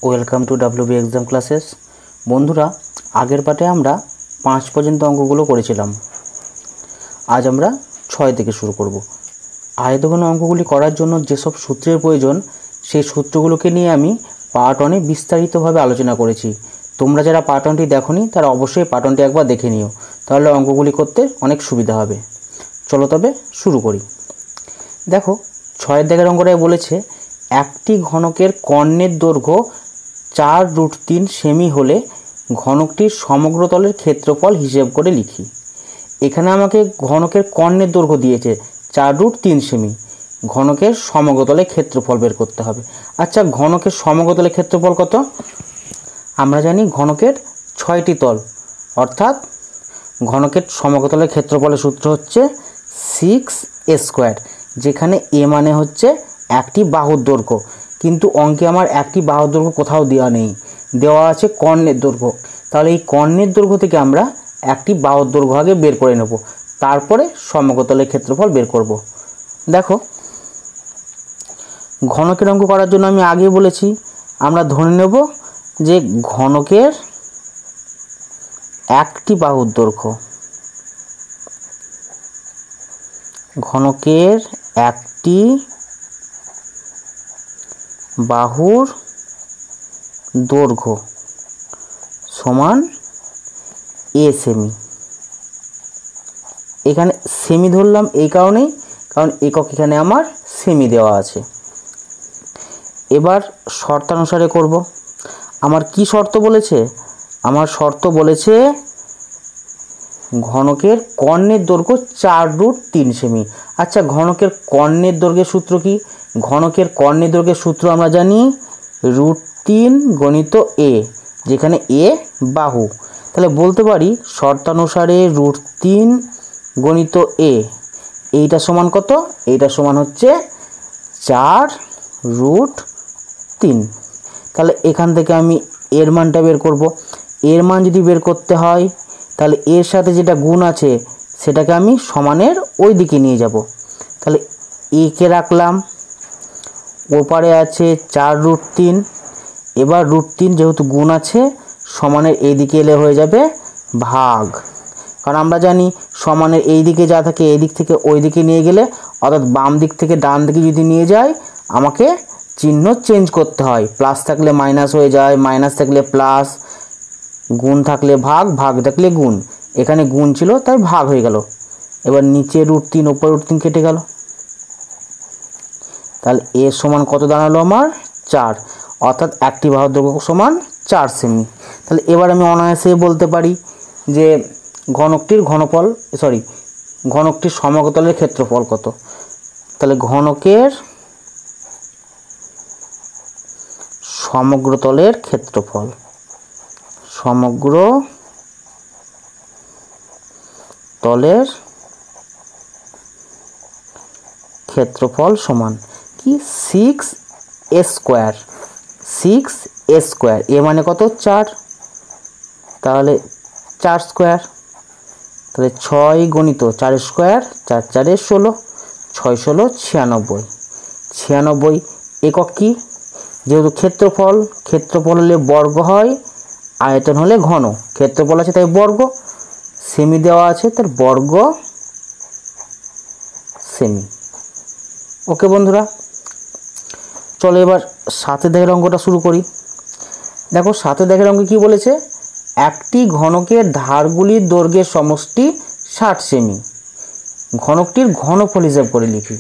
Welcome to WB exam classes. বন্ধুরা, আগের পাঠে আমরা 5 পর্যন্ত অঙ্কগুলো করেছিলাম। আজ আমরা 6 থেকে শুরু করব। আয়তঘন অঙ্কগুলি করার জন্য যেসব সূত্রের প্রয়োজন সেই সূত্রগুলোকে নিয়ে আমি পার্ট 1-এ বিস্তারিতভাবে আলোচনা করেছি। তোমরা যারা পার্ট 1টি দেখোনি তারা অবশ্যই পার্ট 1টি একবার দেখে নিও, তাহলে অঙ্কগুলি করতে অনেক সুবিধা হবে। চলো তবে শুরু করি। দেখো, 6 দাগের অঙ্কটায় বলেছে একটি ঘনকের কর্ণের দৈর্ঘ্য 4√3 সেমি হলে ঘনকটির সমগ্র তলের ক্ষেত্রফল হিসেব করে লিখি। এখানে আমাকে ঘনকের কর্ণের দৈর্ঘ্য দিয়েছে 4√3 সেমি। ঘনকের সমগ্র তলের ক্ষেত্রফল বের করতে হবে। আচ্ছা, ঘনকের সমগ্র তলের ক্ষেত্রফল কত? আমরা জানি ঘনকের 6টি তল, অর্থাৎ ঘনকের সমগ্র তলের ক্ষেত্রফলের সূত্র হচ্ছে 6a², যেখানে a মানে হচ্ছে একটি বাহুর দৈর্ঘ্য। কিন্তু অঙ্কে আমার একটি বাহুর দৈর্ঘ্য কোথাও দেওয়া নেই, দেওয়া আছে কর্ণের দৈর্ঘ্য। তাহলে এই কর্ণের দৈর্ঘ্য থেকে আমরা একটি বাহুর দৈর্ঘ্য আগে বের করে নেব, তারপরে সমগ্র তলের ক্ষেত্রফল বের করব। দেখো, ঘনকের অঙ্ক করার জন্য আমি আগে বলেছি আমরা ধরে নেব যে ঘনকের একটি বাহুর দৈর্ঘ্য, ঘনকের একটি বাহুর দৈর্ঘ্য সমান a সেমি। এখানে সেমি ধরলাম এই কারণেই, কারণ একক এখানে আমার সেমি দেওয়া আছে। এবার শর্তানুসারে করব। আমার কি শর্ত বলেছে? আমার শর্ত বলেছে ঘনকের কর্ণের দৈর্ঘ্য 4√3 সেমি। আচ্ছা, ঘনকের কর্ণের দৈর্ঘ্যের সূত্র কি? ঘনকের কর্ণের দৈর্ঘ্যের সূত্র আমরা জানি √3 × a, যেখানে a বাহু। তাহলে বলতে পারি শর্তানুসারে √3 × a, এইটা সমান কত? এইটা সমান হচ্ছে 4√3। তাহলে এখান থেকে আমি এর মানটা বের করব। এর মান যদি বের করতে হয় তাহলে এর সাথে যেটা গুণ আছে সেটাকে আমি সমানের ওই দিকে নিয়ে যাব। তাহলে একে রাখলাম, ওপারে আছে 4√3। এবার √3 যেহেতু গুণ আছে, সমানের এই দিকে এলে হয়ে যাবে ভাগ। কারণ আমরা জানি সমানের এই দিকে যা থাকে এই দিক থেকে ওই দিকে নিয়ে গেলে, অর্থাৎ বাম দিক থেকে ডান দিকে যদি নিয়ে যাই আমাকে চিহ্ন চেঞ্জ করতে হয়। প্লাস থাকলে মাইনাস হয়ে যায়, মাইনাস থাকলে প্লাস, গুণ থাকলে ভাগ, ভাগ থাকলে গুণ। এখানে গুণ ছিল তাই ভাগ হয়ে গেল। এবার নিচে √3, ওপরে √3 কেটে গেল। তাহলে এর সমান কত দাঁড়ালো আমার? 4, অর্থাৎ একটি বাহুর দৈর্ঘ্য সমান 4 সেমি। তাহলে এবার আমি অনায়াসে বলতে পারি যে ঘনকটির ঘনকটির সমগ্র তলের ক্ষেত্রফল কত। তাহলে ঘনকের সমগ্র তলের ক্ষেত্রফল, সমগ্র তলের ক্ষেত্রফল সমান কি? 6a²। 6a², এ মানে কত? 4, তাহলে 4²। তাহলে 6 × 4², 4 × 4 = 16, 6 × 16 = 96। 96 একক কি? যেহেতু ক্ষেত্রফল হলে বর্গ হয়, আয়তন হলে ঘন। ক্ষেত্রফল আছে তাই বর্গ, সেমি দেওয়া আছে তার বর্গ সেমি। ওকে বন্ধুরা, চলো এবার 7 দাগের অঙ্কটা শুরু করি। দেখো, 7 দাগের অঙ্ক কি বলেছে? একটি ঘনকের ধারগুলির দৈর্ঘ্যের সমষ্টি 60 সেমি। ঘনকটির ঘনফল হিসাব করে লিখি।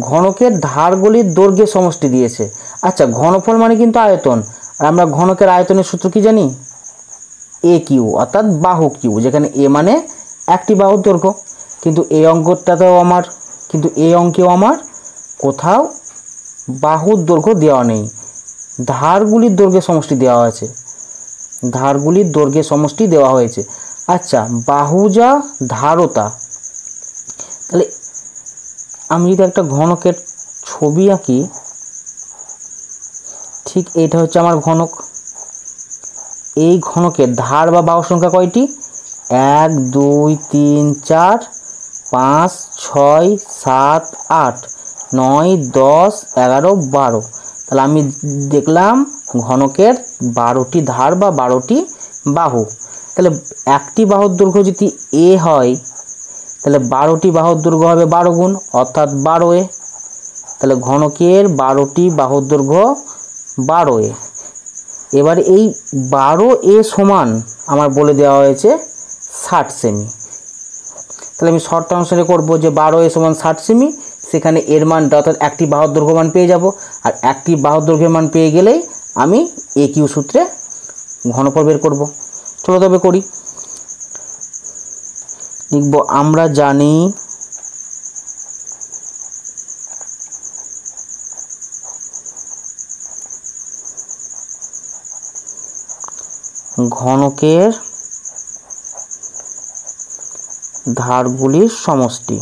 ঘনকের ধারগুলির দৈর্ঘ্যের সমষ্টি দিয়েছে। আচ্ছা, ঘনফল মানে কিন্তু আয়তন, আর আমরা ঘনকের আয়তনের সূত্র কি জানি? a², অর্থাৎ বাহু কিউ, যেখানে a মানে একটি বাহুর দৈর্ঘ্য। কিন্তু এই অঙ্কেও আমার কোথাও বাহুর দৈর্ঘ্য দেওয়া নেই, ধারগুলির দৈর্ঘ্যের সমষ্টি দেওয়া হয়েছে। ধারগুলির দৈর্ঘ্যের সমষ্টি দেওয়া হয়েছে। আচ্ছা, বাহু যা ধারতা, তাহলে আমি যদি একটা ঘনকের ছবি আঁকি, ঠিক এটা হচ্ছে আমার ঘনক। এই ঘনকের ধার বা বাহু সংখ্যা কয়টি? 1 2 3 4 5, 6, 7, 8, 9, 10, 11, 12। তাহলে আমি দেখলাম ঘনকের 12টি ধার বা 12টি বাহু। তাহলে একটি বাহুর দৈর্ঘ্য যদি a হয় তাহলে 12টি বাহুর দৈর্ঘ্য হবে 12 গুণ অর্থাৎ 12a। তাহলে ঘনকের 12টি বাহুর দৈর্ঘ্য 12a। এবার এই 12a সমান আমার বলে দেওয়া হয়েছে 60 সেমি। তাহলে আমি শর্তানুসারে করব যে 12a সমান 60 সেমি, সেখানে এর মানটা অর্থাৎ একটি বাহুর দৈর্ঘ্য মান পেয়ে যাব। আর একটি বাহুর দৈর্ঘ্যের মান পেয়ে গেলেই আমি AQ সূত্রে ঘনফল বের করব। চলো তবে করি। লিখব আমরা জানি ঘনকের ধারগুলির সমষ্টি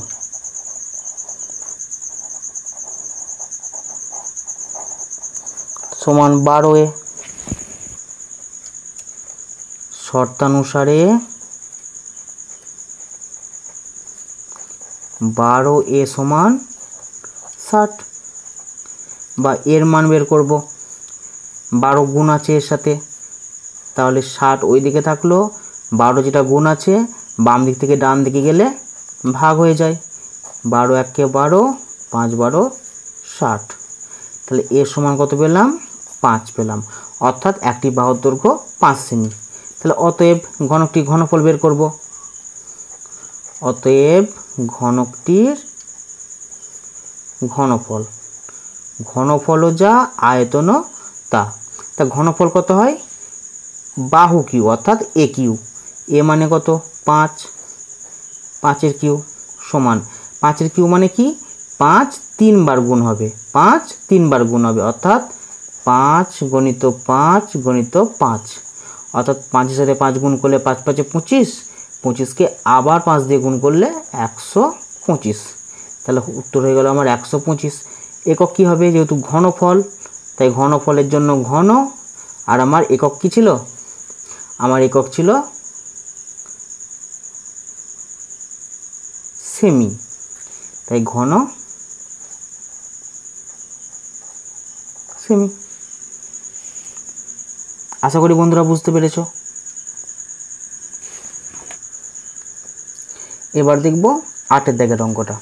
সমান 12a। শর্তানুসারে 12a সমান 60 বা এর মান বের করব। 12 গুণ আছে এর সাথে, তাহলে 60 ওই দিকে থাকলো, 12 যেটা গুণ আছে বাম দিক থেকে ডান দিকে গেলে ভাগ হয়ে যায়। 12 একে 12, 5 12 60। তাহলে এর সমান কত পেলাম? 5 পেলাম, অর্থাৎ একটি বাহুর দৈর্ঘ্য 5 সেমি। তাহলে অতএব ঘনকটির ঘনফল বের করব। অতএব ঘনকটির ঘনফল, ঘনফলও যা আয়তনও তা। তা ঘনফল কত হয়? বাহু কিউ অর্থাৎ এ কিউ। এ মানে কত? 5, 5-এর কিউ সমান 5-এর কিউ মানে কি? 5 3 বার গুণ হবে, 5 3 বার গুণ হবে অর্থাৎ 5 গণিত 5 গণিত 5, অর্থাৎ 5-এর সাথে 5 গুণ করলে 5 5-এ 25, 25কে আবার 5 দিয়ে গুণ করলে 125। তাহলে উত্তর হয়ে গেল আমার 125। একক কি হবে? যেহেতু ঘনফল, তাই ঘনফলের জন্য ঘন। আর আমার একক কি ছিল? আমার একক ছিল সেমি, তাই ঘন সেমি। আশা করি বন্ধুরা বুঝতে পেরেছ। এবার দেখব 8-এর দাগের অঙ্কটা।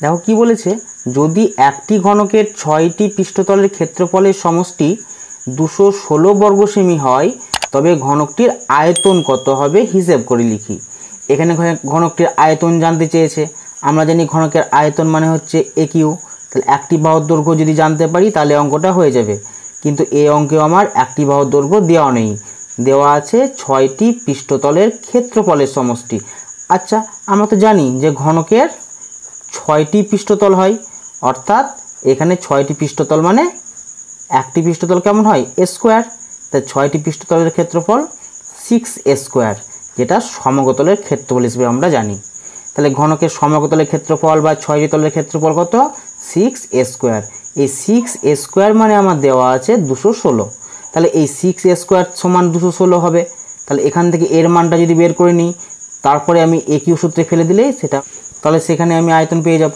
দেখো কি বলেছে, যদি একটি ঘনকের 6টি পৃষ্ঠতলের ক্ষেত্রফলের সমষ্টি 216 বর্গ সেমি হয় তবে ঘনকটির আয়তন কত হবে হিসেব করে লিখি। এখানে ঘনকটির আয়তন জানতে চেয়েছে। আমরা জানি ঘনকের আয়তন মানে হচ্ছে AQ। তাহলে একটি বাহুর দৈর্ঘ্য যদি জানতে পারি তাহলে অঙ্কটা হয়ে যাবে, কিন্তু এই অঙ্কেও আমার একটি বাহুর দৈর্ঘ্য দেওয়া নেই, দেওয়া আছে 6টি পৃষ্ঠতলের ক্ষেত্রফলের সমষ্টি। আচ্ছা, আমরা তো জানি যে ঘনকের 6টি পৃষ্ঠতল হয়, অর্থাৎ এখানে 6টি পৃষ্ঠতল মানে একটি পৃষ্ঠতল কেমন হয়? a square. তাই 6টি পৃষ্ঠতলের ক্ষেত্রফল 6a স্কোয়ার, যেটা সমতলের ক্ষেত্রফল হিসেবে আমরা জানি। তাহলে ঘনকের সমতলের ক্ষেত্রফল বা 6টি তলের ক্ষেত্রফল কত? 6a square. এই 6a স্কোয়ার মানে আমার দেওয়া আছে 216। তাহলে এই 6a স্কোয়ার সমান 216 হবে। তাহলে এখান থেকে এর মানটা যদি বের করে নিই, তারপরে আমি AQ সূত্রে ফেলে দিলেই সেটা, তাহলে সেখানে আমি আয়তন পেয়ে যাব।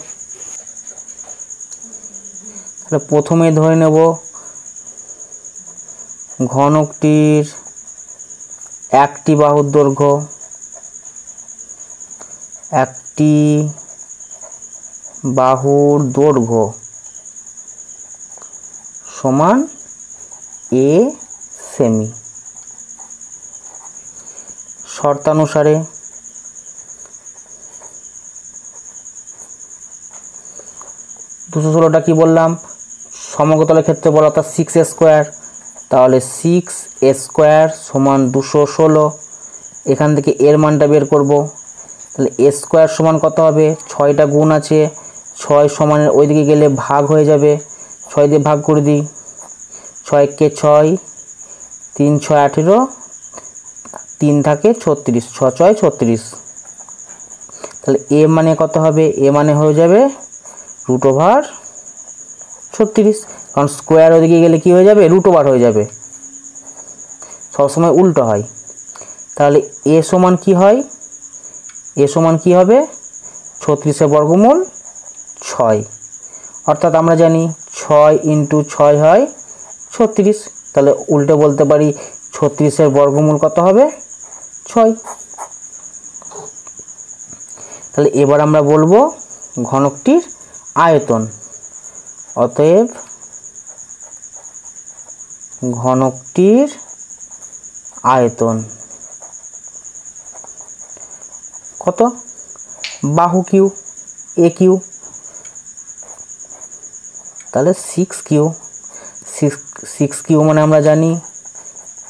তাহলে প্রথমে ধরে নেব ঘনকটির একটি বাহুর দৈর্ঘ্য, একটি বাহুর দৈর্ঘ্য সমান a সেমি। শর্তানুসারে 216টা কি বললাম? সমতলের ক্ষেত্রফল অর্থাৎ 6a স্কোয়ার। তাহলে 6a স্কোয়ার সমান 216। এখান থেকে এর মানটা বের করব। তাহলে a স্কোয়ার সমান কত হবে? 6টা গুণ আছে, 6 সমানের ওইদিকে গেলে ভাগ হয়ে যাবে, 6 দিয়ে ভাগ করে দিই। 6কে 6, 3 6 18, 3 থাকে 36, 6 6 36। তাহলে a মানে কত হবে? a মানে হয়ে যাবে √36, কারণ স্কোয়ার ওইদিকে গেলে কি হয়ে যাবে? √ওভার হয়ে যাবে, সবসময় উল্টো হয়। তাহলে a সমান কি হয়? a সমান কি হবে? 36 বর্গমূল 6, অর্থাৎ আমরা জানি 6 × 6 হয় 36, তাহলে উল্টে বলতে পারি 36 বর্গমূল কত হবে 6। তাহলে এবার আমরা বলবো ঘনকটির আয়তন। অতএব ঘনকটির আয়তন কত? বাহু কিউ এ কিউ, তাহলে 6 কিউ মানে আমরা জানি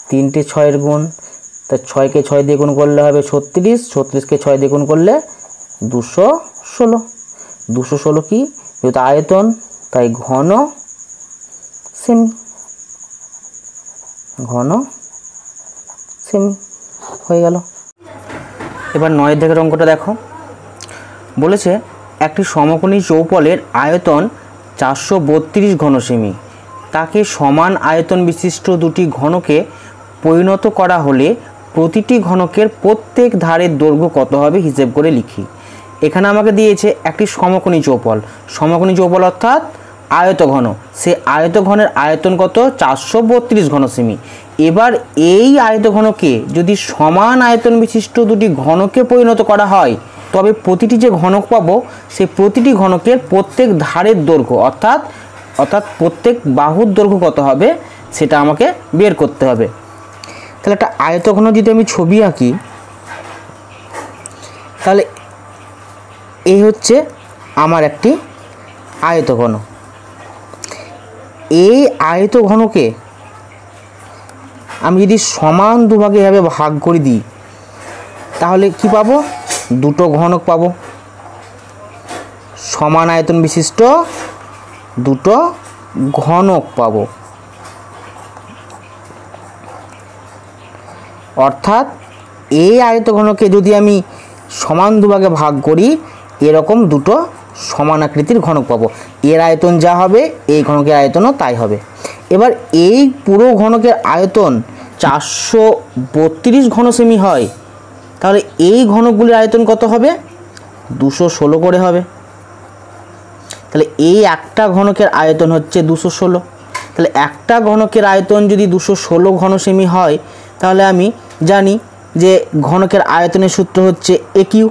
3টে 6-এর গুণ, তা 6কে 6 দিয়ে গুণ করলে হবে 36, 36কে 6 দিয়ে গুণ করলে 216। 216 কি? যেহেতু আয়তন তাই ঘন সেমি, ঘন সেমি হয়ে গেল। এবার 9 দাগের অঙ্কটা দেখো। বলেছে একটি সমকোণী চৌপলের আয়তন 432 ঘন সেমি, তাকে সমান আয়তন বিশিষ্ট দুটি ঘনকে পরিণত করা হলে প্রতিটি ঘনকের প্রত্যেক ধারের দৈর্ঘ্য কত হবে হিসেব করে লিখি। এখানে আমাকে দিয়েছে একটি সমকোণী চৌপল, সমকোণী চৌপল অর্থাৎ আয়তঘন, সে আয়তঘনের আয়তন কত? 432 ঘন সেমি। এবার এই আয়তঘনকে যদি সমান আয়তন বিশিষ্ট দুটি ঘনকে পরিণত করা হয়, তবে প্রতিটি যে ঘনক পাবো সেই প্রতিটি ঘনকের প্রত্যেক ধারের দৈর্ঘ্য অর্থাৎ প্রত্যেক বাহুর দৈর্ঘ্য কত হবে সেটা আমাকে বের করতে হবে। তাহলে একটা আয়তঘন যদি আমি ছবি আঁকি, তাহলে এই হচ্ছে আমার একটি আয়তঘন। এই আয়তঘনকে আমি যদি সমান দুভাগে এভাবে ভাগ করে দিই, তাহলে কি পাবো? দুটো ঘনক পাবো, সমান আয়তন বিশিষ্ট দুটো ঘনক পাবো। অর্থাৎ এই আয়তঘনকে যদি আমি সমান দুভাগে ভাগ করি, এরকম দুটো সমান আকৃতির ঘনক পাবো। এর আয়তন যা হবে এই ঘনকের আয়তনও তাই হবে। এবার এই পুরো ঘনকের আয়তন 432 ঘন সেমি হয়, তাহলে এই ঘনকগুলির আয়তন কত হবে? 216 করে হবে। তাহলে এই একটা ঘনকের আয়তন হচ্ছে 216। তাহলে একটা ঘনকের আয়তন যদি 216 ঘন সেমি হয়, তাহলে আমি জানি যে ঘনকের আয়তনের সূত্র হচ্ছে একিউ।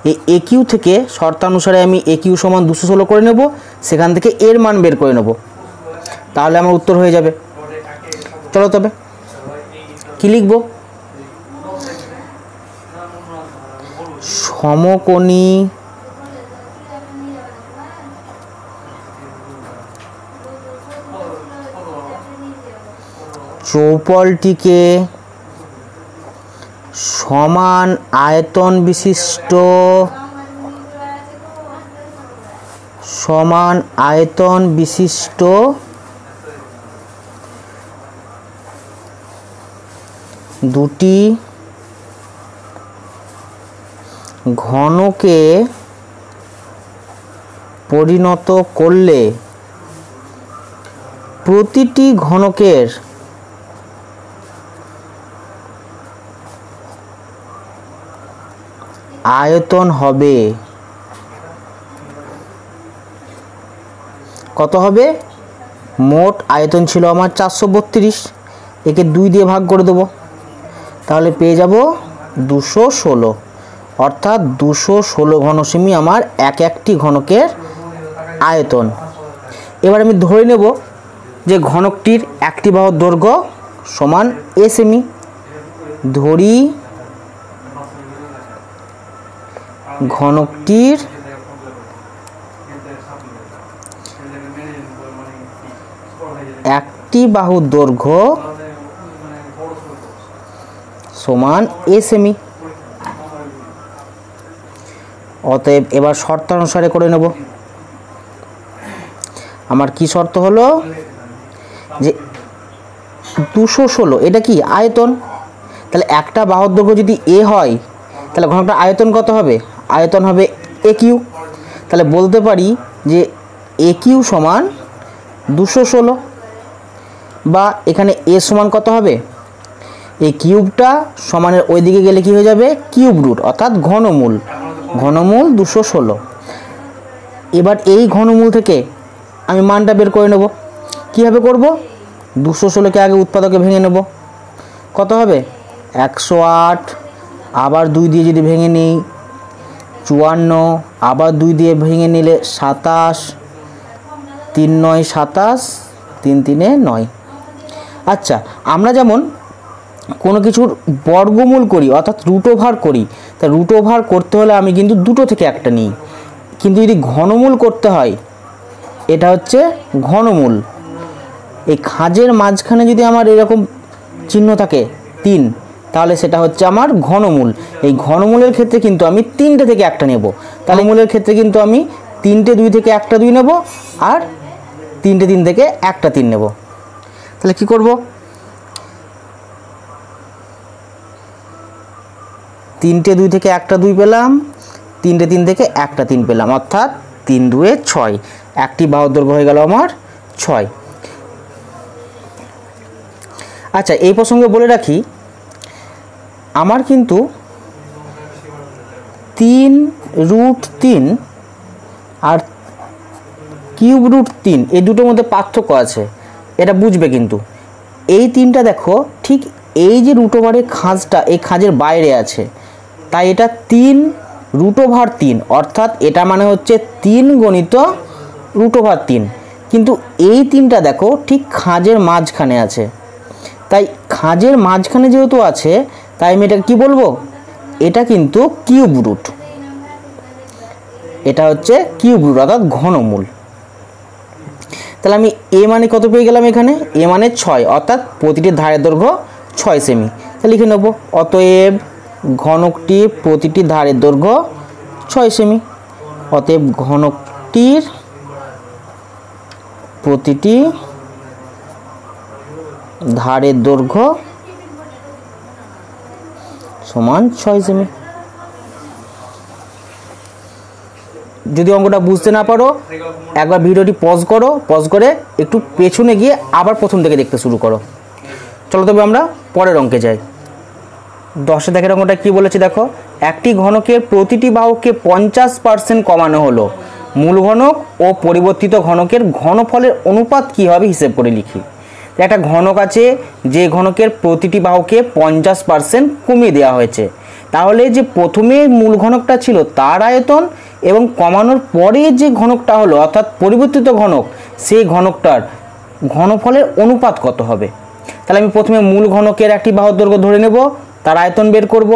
এই একিউ থেকে শর্তানুসারে আমি একিউ সমান 216 করে নেব, সেখান থেকে এর মান বের করে নেব, তাহলে আমার উত্তর হয়ে যাবে। চলো তবে কি লিখব? সমকোণী চৌপলটিকে সমান আয়তন বিশিষ্ট দুটি ঘনকে পরিণত করলে প্রতিটি ঘনকের আয়তন হবে কত হবে? মোট আয়তন ছিল আমার 432, একে 2 দিয়ে ভাগ করে দেবো, তাহলে পেয়ে যাব 216। অর্থাৎ 216 ঘন সেমি আমার একটি ঘনকের আয়তন। এবার আমি ধরে নেব যে ঘনকটির একটি বাহুর দৈর্ঘ্য সমান a সেমি। ধরি ঘনকটির একটি বাহুর দৈর্ঘ্য সমান a সেমি। অতএব এবার শর্তানুসারে করে নেব। আমার কি শর্ত হলো যে 216 এটা কি আয়তন, তাহলে একটা বাহুর দৈর্ঘ্য যদি a হয়, তাহলে ঘনকটার আয়তন কত হবে? আয়তন হবে a কিউ। তাহলে বলতে পারি যে a কিউ সমান 216, বা এখানে a সমান কত হবে? এই কিউবটা সমানের ওই দিকে গেলে কি হয়ে যাবে? কিউব রুট, অর্থাৎ ঘনমূল। ঘনমূল 216। এবার এই ঘনমূল থেকে আমি মানটা বের করে নেব। কীভাবে করব? 216কে আগে উৎপাদকে ভেঙে নেব। কত হবে? 108, আবার 2 দিয়ে যদি ভেঙে নিই 54, আবার 2 দিয়ে ভেঙে নিলে 27, 3 9 27, 3 3 9। আচ্ছা, আমরা যেমন কোনো কিছুর বর্গমূল করি অর্থাৎ রুট ওভার করি, তা রুট ওভার করতে হলে আমি কিন্তু দুটো থেকে একটা নিই, কিন্তু যদি ঘনমূল করতে হয় এটা হচ্ছে ঘনমূল। এই খাঁজের মাঝখানে যদি আমার এরকম চিহ্ন থাকে 3, তাহলে সেটা হচ্ছে আমার ঘনমূল। এই ঘনমূলের ক্ষেত্রে কিন্তু আমি 3টে থেকে একটা নেব। তাহলে মূলের ক্ষেত্রে কিন্তু আমি 3টে 2 থেকে একটা 2 নেব, আর 3টে 3 থেকে একটা 3 নেব। তাহলে কি করব? 3টে 2 থেকে একটা 2 পেলাম, 3টে 3 থেকে একটা 3 পেলাম, অর্থাৎ 3 2 6। একটি বাহুর দৈর্ঘ্য হয়ে গেল আমার 6। আচ্ছা, এই প্রসঙ্গে বলে রাখি, আমার কিন্তু 3√3 আর3³ এই দুটোর মধ্যে পার্থক্য আছে, এটা বুঝবে। কিন্তু এই 3টা দেখো ঠিক এই যে রুট ওভারের খাঁজটা, এই খাঁজের বাইরে আছে, তাই এটা 3√3, অর্থাৎ এটা মানে হচ্ছে 3 গণিত √3। কিন্তু এই 3টা দেখো ঠিক খাঁজের মাঝখানে আছে, তাই খাঁজের মাঝখানে যেহেতু আছে, তাই আমি এটা কি বলবো? এটা কিন্তু কিউব রুট। এটা হচ্ছে কিউব রুট অর্থাৎ ঘনমূল। তাহলে আমি এ মানে কত পেয়ে গেলাম? এখানে এ মানে 6, অর্থাৎ প্রতিটি ধারের দৈর্ঘ্য 6 সেমি। তাহলে লিখে নেব, অতএব ঘনকটির প্রতিটি ধারের দৈর্ঘ্য 6 সেমি। অতএব ঘনকটির প্রতিটি ধারের দৈর্ঘ্য সমান 6 সেমি। যদি অঙ্কটা বুঝতে না পারো, একবার ভিডিওটি পজ করো, পজ করে একটু পেছনে গিয়ে আবার প্রথম থেকে দেখতে শুরু করো। চলো তবে আমরা পরের অঙ্কে যাই। 10 দেখের অঙ্কটা কী বলেছে দেখো, একটি ঘনকের প্রতিটি বাহুকে 50% কমানো হলো, মূল ঘনক ও পরিবর্তিত ঘনকের ঘনফলের অনুপাত কী হবে হিসেব করে লিখি। একটা ঘনক আছে, যে ঘনকের প্রতিটি বাহুকে 50% কমিয়ে দেওয়া হয়েছে, তাহলে যে প্রথমে মূল ঘনকটা ছিল তার আয়তন এবং কমানোর পরে যে ঘনকটা হলো অর্থাৎ পরিবর্তিত ঘনক, সেই ঘনকটার ঘনফলের অনুপাত কত হবে। তাহলে আমি প্রথমে মূল ঘনকের একটি বাহুর দৈর্ঘ্য ধরে নেব, তার আয়তন বের করব,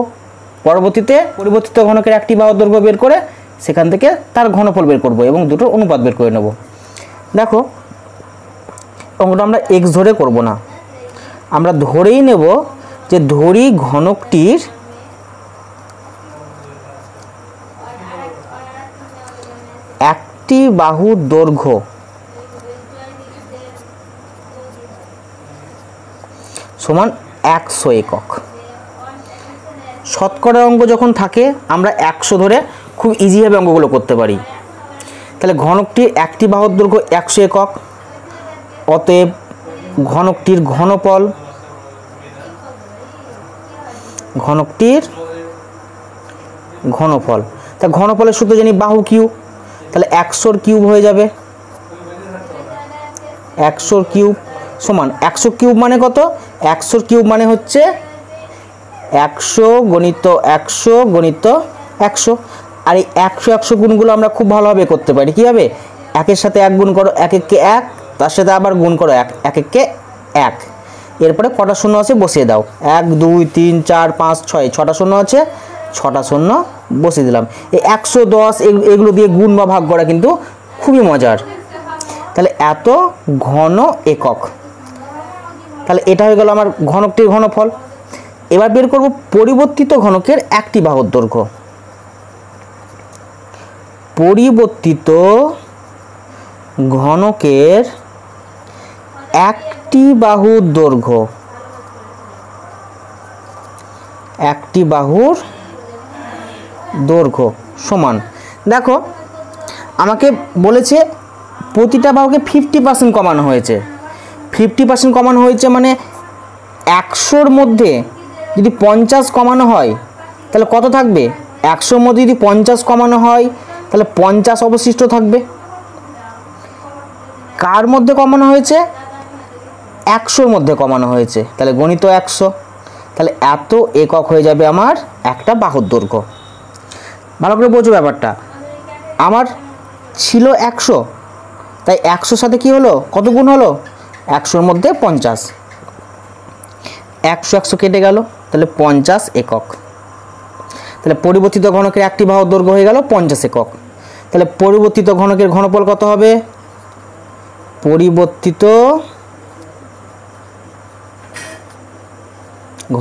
পরবর্তীতে পরিবর্তিত ঘনকের একটি বাহুর দৈর্ঘ্য বের করে সেখান থেকে তার ঘনফল বের করব এবং দুটোর অনুপাত বের করে নেব। দেখো, অঙ্কটা আমরা এক্স ধরে করব না, আমরা ধরেই নেব যে ধরি ঘনকটির একটি বাহুর দৈর্ঘ্য সমান 100 একক। শতকরা অঙ্ক যখন থাকে আমরা 100 ধরে খুব ইজিভাবে অঙ্কগুলো করতে পারি। তাহলে ঘনকটির একটি বাহুর দৈর্ঘ্য 100 একক, অতএব ঘনকটির ঘনফল, তা ঘনফলের সূত্র জানি বাহু কিউ, তাহলে 100 কিউব হয়ে যাবে। 100 কিউব সমান 100 কিউব মানে কত? 100 কিউব মানে হচ্ছে 100 গণিত 100 গণিত 100। আর এই 100 100 গুণগুলো আমরা খুব ভালোভাবে করতে পারি। কীভাবে? 1-এর সাথে 1 গুণ করো, 1-1-কে 1, তার সাথে আবার গুণ করো 1, 1-1-কে 1, এরপরে কটা শূন্য আছে বসিয়ে দাও, 1 2 3 4 5 6, 6টা শূন্য আছে, 6টা শূন্য বসিয়ে দিলাম। এই 110 এগুলো দিয়ে গুণ বা ভাগ করা কিন্তু খুবই মজার। তাহলে এত ঘন একক, তাহলে এটা হয়ে গেল আমার ঘনকটির ঘনফল। এবার বের করব পরিবর্তিত ঘনকের একটি বাহুর দৈর্ঘ্য। পরিবর্তিত ঘনকের একটি বাহুর দৈর্ঘ্য, একটি বাহুর দৈর্ঘ্য সমান, দেখো আমাকে বলেছে প্রতিটা বাহুকে 50% কমানো হয়েছে। 50% কমানো হয়েছে মানে 100-র মধ্যে যদি 50 কমানো হয় তাহলে কত থাকবে? 100-র মধ্যে যদি 50 কমানো হয় তাহলে 50 অবশিষ্ট থাকবে। কার মধ্যে কমানো হয়েছে? 100-র মধ্যে কমানো হয়েছে, তাহলে গণিত 100। তাহলে এত একক হয়ে যাবে আমার একটা বাহুর দৈর্ঘ্য। ভালো করে বোঝো ব্যাপারটা। আমার ছিল 100, তাই 100-র সাথে কি হলো, কত গুণ হলো? 100-র মধ্যে 50, 100 কেটে গেল, তাহলে 50 একক। তাহলে পরিবর্তিত ঘনকের একটি বাহুর দৈর্ঘ্য হয়ে গেল 50 একক। তাহলে পরিবর্তিত ঘনকের ঘনফল কত হবে? পরিবর্তিত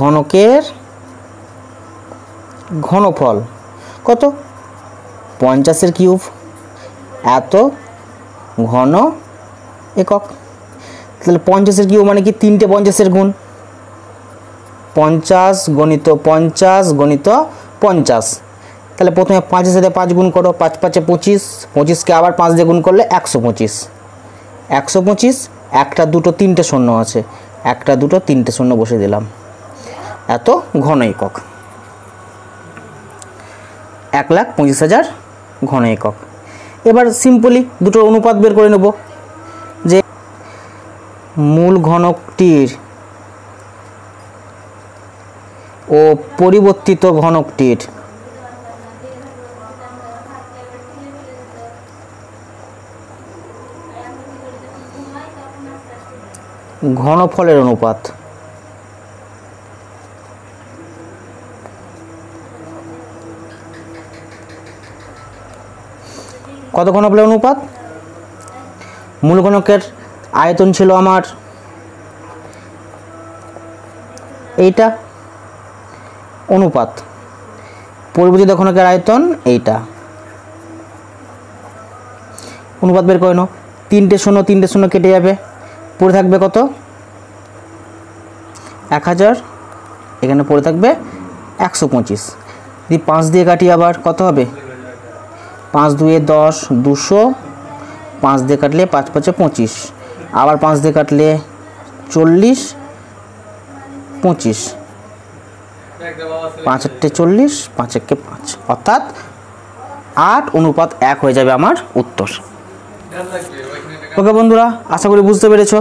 ঘনকের ঘনফল কত? 50-এর কিউব, এত ঘন একক। তাহলে 50-এর কিউব মানে কি? 3টে 50-এর গুণ, 50 গণিত 50 গণিত 50। তাহলে প্রথমে 5-এর সাথে 5 গুণ করো, 5 5 25, 25কে আবার 5 দিয়ে গুণ করলে 125, 125, একটা দুটো তিনটে শূন্য আছে, একটা দুটো তিনটে শূন্য বসে দিলাম, এত ঘন একক। 1,25,000 ঘন একক। এবার সিম্পলি দুটো অনুপাত বের করে নেব, যে মূল ঘনকটির ও পরিবর্তিত ঘনকটির ঘনফলের অনুপাত। কত ঘনফলের অনুপাত? মূল ঘনকের আয়তন ছিল আমার এইটা, অনুপাত পরিবর্তিত ঘনকের আয়তন এইটা। অনুপাত বের করে নাও। 3টে শূন্য কেটে যাবে, পড়ে থাকবে কত? 1000, এখানে পড়ে থাকবে 125। যদি 5 দিয়ে কাটি আবার কত হবে? 5 2 10, 200, 5 দিয়ে কাটলে 5 5 25, আবার 5 দিয়ে কাটলে 40, 25, 5 8 40, 5 1 5, অর্থাৎ 8:1 হয়ে যাবে আমার উত্তর। ওকে বন্ধুরা, আশা করি বুঝতে পেরেছো।